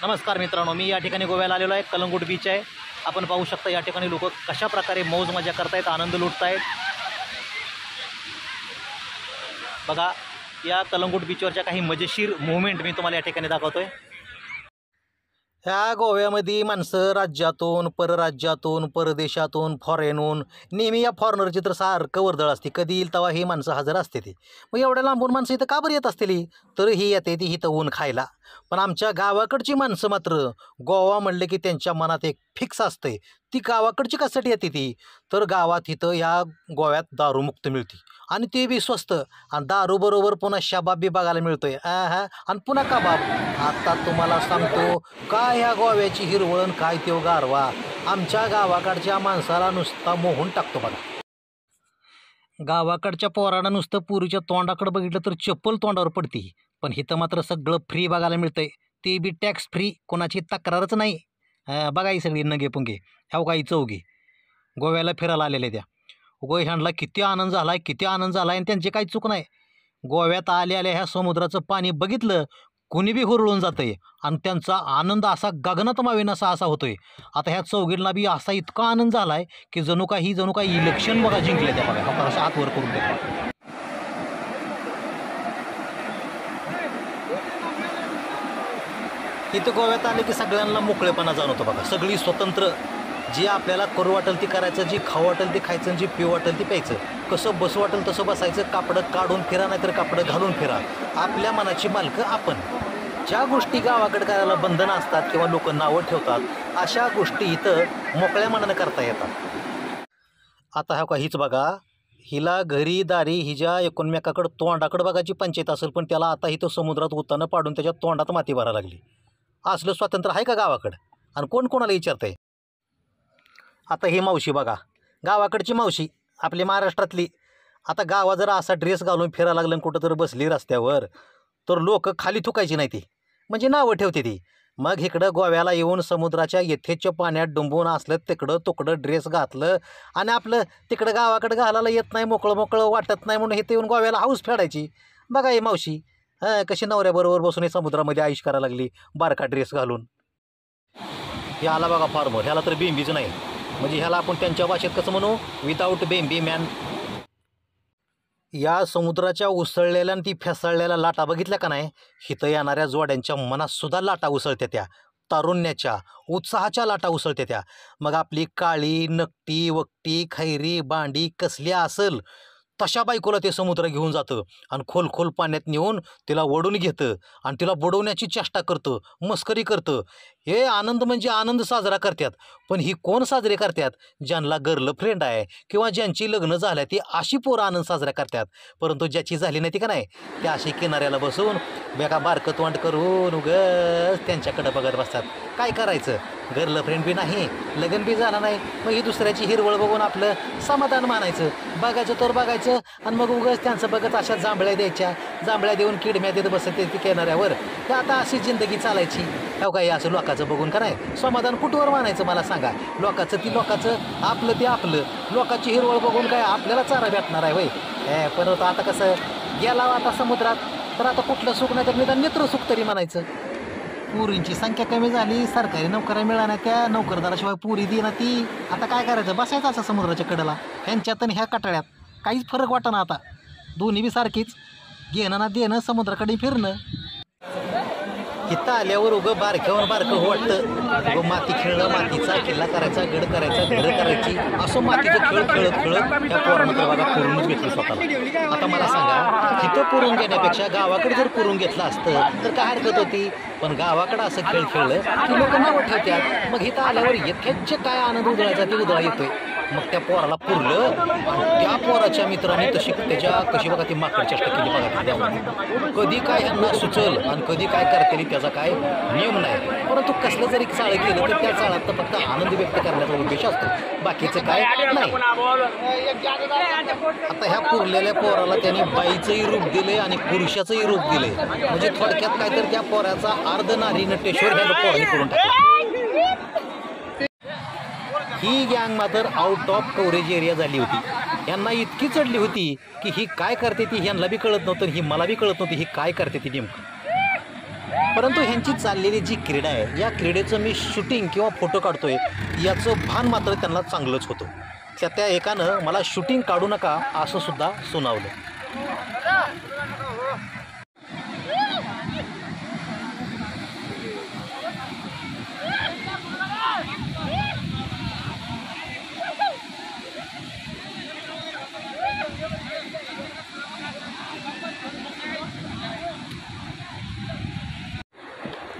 नमस्कार मित्रांनो, मी या ठिकाणी गोव्याला आलेलो आहे। कलंगूट बीच आहे। आपण पाहू शकता या ठिकाणी लोक कशा प्रकारे मौज मजा करतायत, आनंद लुटतायत। बघा, या कलंगूट बीचवरच्या काही मजेशीर मुवमेंट मी तुम्हाला या ठिकाणी दाखवतोय। ह्या गोव्यामध्ये माणसं राज्यातून, परराज्यातून, परदेशातून, फॉरेनहून नेहमी या फॉरेनरची तर सारखं वर्दळ असते। कधी येईल तेव्हा ही माणसं हजर असते ती। मग एवढ्या लांबून माणसं इथं का बरं येत असतील? तर ही येते ती इथं ऊन खायला। पण आमच्या गावाकडची माणसं मात्र गोवा म्हणले की त्यांच्या मनात एक फिक्स असते। ती गावाकडची कशासाठी येते ती? तर गावात इथं या गोव्यात दारूमुक्त मिळते आणि ते बी स्वस्त, आणि दारू बरोबर पुन्हा शबाब बी बघायला मिळतोय। आणि पुन्हा कबाब। आता तुम्हाला सांगतो काय ह्या गोव्याची हिरवळण, काय ते गारवा आमच्या गावाकडच्या माणसाला नुसता मोहून टाकतो बघा। गावाकडच्या पोरांना नुसतं पुरीच्या तोंडाकडे बघितलं तर चप्पल तोंडावर पडती, पण इथं मात्र सगळं फ्री बघायला मिळतंय, ते बी टॅक्स फ्री, कोणाची तक्रारच नाही। बघा ही सगळी नगे पुंगे, ह्या काही चौघी गोव्याला फिरायला आलेल्या त्या। उगं ह्यांना किती आनंद झालाय, किती आनंद झालाय, आणि त्यांची काही चूक नाही। गोव्यात आल्या ह्या समुद्राचं पाणी बघितलं कुणी बी हुरळून जातंय, आणि त्यांचा आनंद असा गगनात मावेन असा होतोय। आता ह्या चौघींना बी असा इतका आनंद झालाय की जणू काही इलेक्शन बघा जिंकले त्या बघा। आपण असं हात वर करून देतो। इथं गोव्यात आले की सगळ्यांना मोकळेपणा जाणवतो बघा। सगळी स्वतंत्र, जे आपल्याला करू वाटेल ती करायचं, जी खाऊ वाटेल ती खायचं, जी पिऊ वाटेल ती प्यायचं, कसं बसू वाटेल तसं बसायचं, कापडं काढून फिरा नाहीतर कापडं घालून फिरा, आपल्या मनाची मालकं आपण। ज्या गोष्टी गावाकडे करायला बंधनं असतात किंवा लोक नावं ठेवतात, अशा गोष्टी इथं मोकळ्या मनानं करता येतात। आता ह्या का हीच बघा, हिला घरी दारी हिच्या एकूणमेकाकडं तोंडाकडं बघायची पंचायत असेल, पण त्याला आता इथं समुद्रात उतानं पाडून त्याच्या तोंडात माती भरायला लागली। असलं स्वातंत्र्य आहे का गावाकडं? आणि कोण कोणाला विचारतंय? आता ही मावशी बघा, गावाकडची मावशी आपली महाराष्ट्रातली। आता गावात जर असा ड्रेस घालून फिरायला लागलं, कुठं तर बसली रस्त्यावर, तर लोक खाली थुकायची नाही ती, म्हणजे नावं ठेवते ती। मग इकडं गोव्याला येऊन समुद्राच्या यथेच्छ पाण्यात डुंबून असलं तिकडं तुकडं ड्रेस घातलं, आणि आपलं तिकडं गावाकडं घालायला येत नाही, मोकळं मोकळं वाटत नाही म्हणून इथे येऊन गोव्याला हाऊस फेडायची। बघा ही मावशी कशी नवऱ्याबरोबर बसून हे समुद्रामध्ये आयुष करायला लागली बारका ड्रेस घालून। ह्याला बघा फार्मर, ह्याला तर बेंबीच नाही, म्हणजे ह्याला आपण त्यांच्या भाषेत कसं म्हणू, विदाऊट बेंबी मॅन। या समुद्राच्या उसळलेल्या आणि ती फेसाळलेल्या लाटा बघितल्या का नाही? इथं येणाऱ्या जोड्यांच्या मनात सुद्धा लाटा उसळत्या, त्या तारुण्याच्या उत्साहाच्या लाटा उसळत्या त्या। मग आपली काळी नकटी वकटी खैरी बांडी कसली असेल तशा बायकोला ते समुद्र घेऊन जातं, आणि खोल खोल पाण्यात नेऊन तिला ओढून घेतं, आणि तिला बुडवण्याची चेष्टा करतं, मस्करी करतं। हे आनंद म्हणजे आनंद साजरा करतात। पण ही कोण साजरे करतात? ज्यांना गर्लफ्रेंड आहे किंवा ज्यांची लग्न झाल्या ती अशी पोरं आनंद साजरा करतात। परंतु ज्याची झाली नाही ती का नाही, त्या अशी किनाऱ्याला बसून बेका बारकं तोंड करून उगाच त्यांच्याकडे बघत बसतात। काय करायचं? गर्लफ्रेंड बी नाही, लग्न बी झालं नाही, मग ही दुसऱ्याची हिरवळ बघून आपलं समाधान मानायचं, बघायचं तर बघायचं, आणि मग उगाच त्यांचं बघत अशा जांभळ्या द्यायच्या, जांभळ्या देऊन किडम्या देत बसत ती किनाऱ्यावर। तर आता अशी जिंदगी चालायची। हो काय असं लोकांचं बघून का नाही समाधान कुठवर मानायचं मला सांगा? लोकाचं ती लोकाचं, आपलं ते आपलं। लोकांची हिरवळ बघून काय आपल्याला चारा भेटणार आहे होय? पण आता कसं गेला आता समुद्रात, तर आता कुठलं सुख नाही तर निदान नेत्र सुख तरी म्हणायचं। पुरींची संख्या कमी झाली, सरकारी नोकऱ्या मिळाल्या, त्या नोकरदाराशिवाय पुरी देणार ती। आता काय करायचं? बसायचं असं समुद्राच्या कडेला, ह्यांच्यात आणि ह्या कटाळ्यात काहीच फरक वाटना। आता दोन्ही बी सारखीच, घेणं ना देणं, समुद्राकडे फिरणं। इथं आल्यावर उगं बारक्यावर बारकं वाटतं, उगं माती खेळणं, मातीचा किल्ला करायचा, गड करायचा, घरं करायची, असं मातीचं खेळ खेळत खेळत या पोरानं तर बघा पुरूनच घेतलं स्वतःला। आता मला सांगा, इथं पुरून घेण्यापेक्षा गावाकडे जर पुरून घेतलं असतं तर काय हरकत होती? पण गावाकडं असं खेळ खेळलं की लोक नावं ठेवतात। मग इथं आल्यावर यथेच्छ काय आनंद उधळायचा ते उधळा येतोय। मग त्या पोराला पुरलं, आणि त्या पोराच्या मित्रांनी तशी त्याच्या कशी बघा ती माकड चेष्टा केली बघा त्यामध्ये। कधी काय ह्यांना सुचल आणि कधी काय करते त्याचा काय नियम नाही, परंतु कसलं जरी चाळ केलं तर त्या चाळात फक्त आनंद व्यक्त करण्याचा उद्देश असतो, बाकीचं काय नाही। आता ह्या पुरलेल्या पोराला त्यांनी बाईचंही रूप दिले आणि पुरुषाचंही रूप दिले, म्हणजे थोडक्यात काय तर त्या पोराचा अर्ध नारी नटेश्वर ह्या पोराने करून टाकला। ही गँग मात्र आउट ऑफ कव्हरेज एरिया झाली होती। यांना इतकी चढली होती की ही काय करते ती ह्यांना बी कळत नव्हतं, ही मला बी कळत नव्हती ही काय करते ती नेमकं। परंतु ह्यांची चाललेली जी क्रीडा आहे या क्रीडेचं मी शूटिंग किंवा फोटो काढतोय याचं भान मात्र त्यांना चांगलंच होतं. त्या एकानं मला शूटिंग काढू नका असं सुद्धा सुनावलं.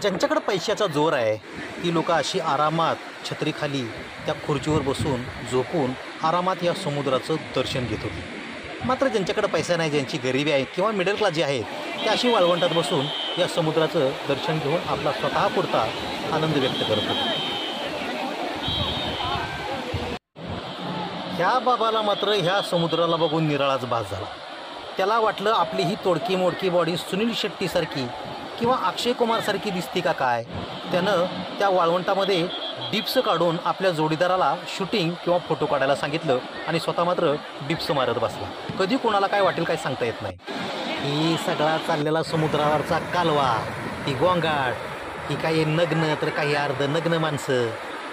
ज्यांच्याकडे पैशाचा जोर आहे ती लोक अशी आरामात छत्रीखाली त्या खुर्चीवर बसून झोपून आरामात या समुद्राचं दर्शन घेत होते. मात्र ज्यांच्याकडे पैसा नाही, ज्यांची गरिबी आहे किंवा मिडल क्लास जे आहेत ते अशी वाळवंटात बसून या समुद्राचं दर्शन घेऊन आपला स्वतःपुरता आनंद व्यक्त करत होते. ह्या बाबाला मात्र ह्या समुद्राला बघून निराळाच भास झाला. त्याला वाटलं आपली ही तोडकी मोडकी बॉडी सुनील शेट्टीसारखी किंवा अक्षय कुमारसारखी दिसती का काय. त्यानं त्या वाळवंटामध्ये डिप्स काढून आपल्या जोडीदाराला शूटिंग किंवा फोटो काढायला सांगितलं आणि स्वतः मात्र डिप्स मारत बसला. कधी कोणाला काय वाटेल काय सांगता येत नाही. ही सगळा चाललेला समुद्रावरचा कालवा, ही गोंगाट, ही काही नग्न तर काही अर्ध नग्न माणसं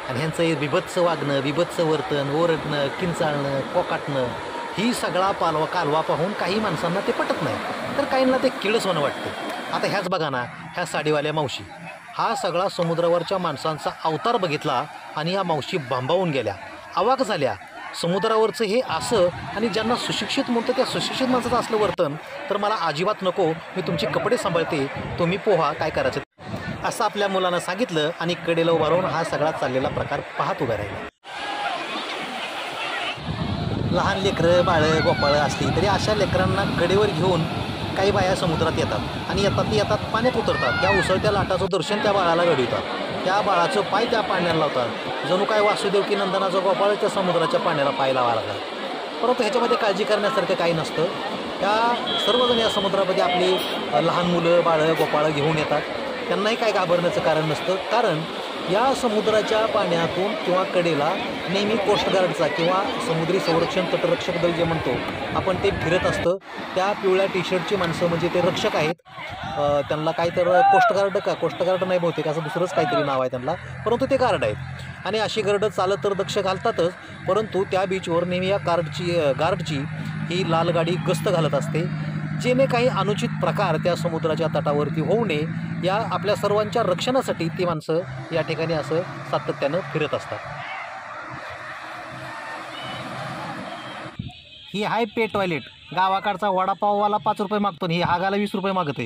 आणि ह्यांचं बिभत्स वागणं, बिभत्स वर्तन, ओरडणं, किंचाळणं, कोकाटणं, ही सगळा कालवा पाहून काही माणसांना ते पटत नाही, तर काहींना ते किळसवाणं वाटतं. आता ह्याच बघा ना, ह्या साडीवाल्या मावशी हा सगळा समुद्रावरच्या माणसांचा अवतार बघितला आणि या मावशी भांबावून गेल्या, अवाक झाल्या. समुद्रावरचं हे असं आणि ज्यांना सुशिक्षित म्हणतो त्या सुशिक्षित माणसाचं असलं वर्तन तर मला अजिबात नको. मी तुमचे कपडे सांभाळते, तुम्ही पोहा काय करायचं असं आपल्या मुलांना सांगितलं आणि कडेला उभा राहून हा सगळा चाललेला प्रकार पाहत उभा राहिला. लहान लेकरं बाळं गोपाळं असली तरी अशा लेकरांना कडेवर घेऊन काही बाया समुद्रात येतात आणि येतात पाण्यात उतरतात. त्या उसळत्या लाटाचं दर्शन त्या बाळाला घडवतात, त्या बाळाचं पाय त्या पाण्याला लावतात. जणू काय वासुदेव की नंदनाचा गोपाळ त्या समुद्राच्या पाण्याला पाय लावा लागला. परंतु ह्याच्यामध्ये काळजी करण्यासारखं काही नसतं. त्या सर्वजण या समुद्रामध्ये आपली लहान मुलं बाळं गोपाळं घेऊन येतात. त्यांनाही काय घाबरण्याचं कारण नसतं, कारण या समुद्राच्या पाण्यातून किंवा कडेला नेहमी कोस्टगार्डचा किंवा समुद्री संरक्षण तटरक्षक दल जे म्हणतो आपण ते फिरत असतं. त्या पिवळ्या टी शर्टची माणसं म्हणजे ते रक्षक आहेत. त्यांना काय तर कोस्टगार्ड नाही बहुतेक, असं दुसरंच काहीतरी नाव आहे त्यांना, परंतु ते गार्ड आहेत आणि अशी गर्ड चालत तर दक्ष घालतातच. परंतु त्या बीचवर नेहमी या गार्डची ही लाल गाडी गस्त घालत असते, जेणे काही अनुचित प्रकार त्या समुद्राच्या तटावरती होऊ नये या आपल्या सर्वांच्या रक्षणासाठी ती माणसं या ठिकाणी असं सातत्यानं फिरत असतात. ही हाय पे टॉयलेट. गावाकडचा वडापाववाला 5 रुपये मागतो आणि ही हागाला 20 रुपये मागते.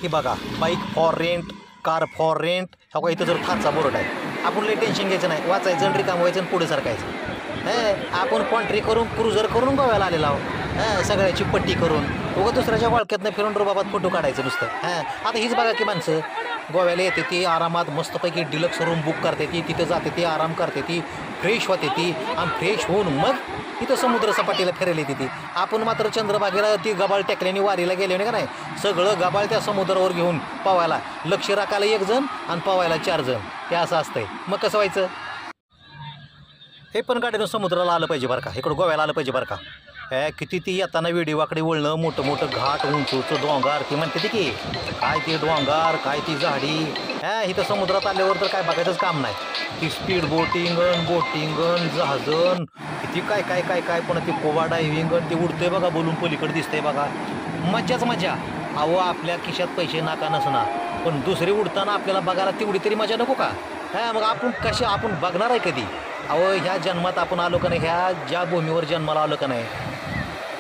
ही बघा, bike for rent, car for rent. हा का इथं जर फारचा बोर्ड आहे, आपण लई टेन्शन घ्यायचं नाही, वाचायचं रिकाम व्हायचं आणि पुढे सरकायचं. आपण कॉन्ट्री करून क्रुझर करून गोव्याला आलेला आहो, सगळ्याची पट्टी करून उगा दुसऱ्याच्या वाळक्यातनं फिरून रुबाबात फोटो काढायचं नुसतं. आता हीच बघा की माणसं गोव्याला येते ती आरामात मस्तपैकी डिलक्स रूम बुक करते, ती तिथं जाते, ती आराम करते, ती फ्रेश होते ती आणि फ्रेश होऊन मग तिथं समुद्र सपाटीला फिरायला येते ती. आपण मात्र चंद्रभागेला ती गबाळ टेकल्याने वारीला गेले का नाही, सगळं गबाळ त्या समुद्रावर घेऊन पवायला लक्ष राखायला 1 जण आणि पवायला 4 जण, ते असं असतंय. मग कसं व्हायचं? हे पण गाडीनं समुद्राला आलं पाहिजे बरं का, इकडं गोव्याला आलं पाहिजे बरं का. किती ती येताना वेडीवाकडे वळणं, मोठं मोठं घाट, उंचूचं डोंगर, ती म्हणते ती की काय ती डोंगर, काय ती झाडी. इथं समुद्रात आल्यावर तर काय बघायचंच काम नाही. ती स्पीड बोटिंगन जहाजन, किती काय काय काय काय पण ती कोवा डायव्हिंगन, ते उडते बघा, बोलून पलीकडे दिसतंय बघा, मज्जाच मजा. अहो आपल्या खिशात पैसे नाका नसणार, पण दुसरी उडताना आपल्याला बघायला तेवढी तरी मजा नको का? मग आपण बघणार आहे कधी? अहो ह्या जन्मात आपण आलो का नाही, ह्या ज्या भूमीवर जन्माला आलो का नाही,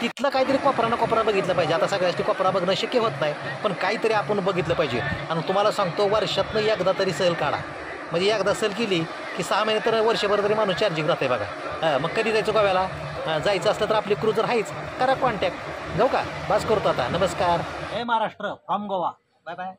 तिथलं काहीतरी कोपरा बघितलं पाहिजे. आता सगळ्याची कोपरा बघणं शक्य होत नाही, पण काहीतरी आपण बघितलं पाहिजे. आणि तुम्हाला सांगतो, वर्षातनं एकदा तरी सहल काढा. म्हणजे एकदा सहल केली की 6 महिने तर वर्षभर तरी माणूस चार्जिंग राहते बघा. मग कधी जायचं गोव्याला? जायचं असलं तर आपली क्रुझर आहेच, करा कॉन्टॅक्ट. जाऊ का? बस करतो आता. नमस्कार. हे Maharashtra from Goa. Bye bye.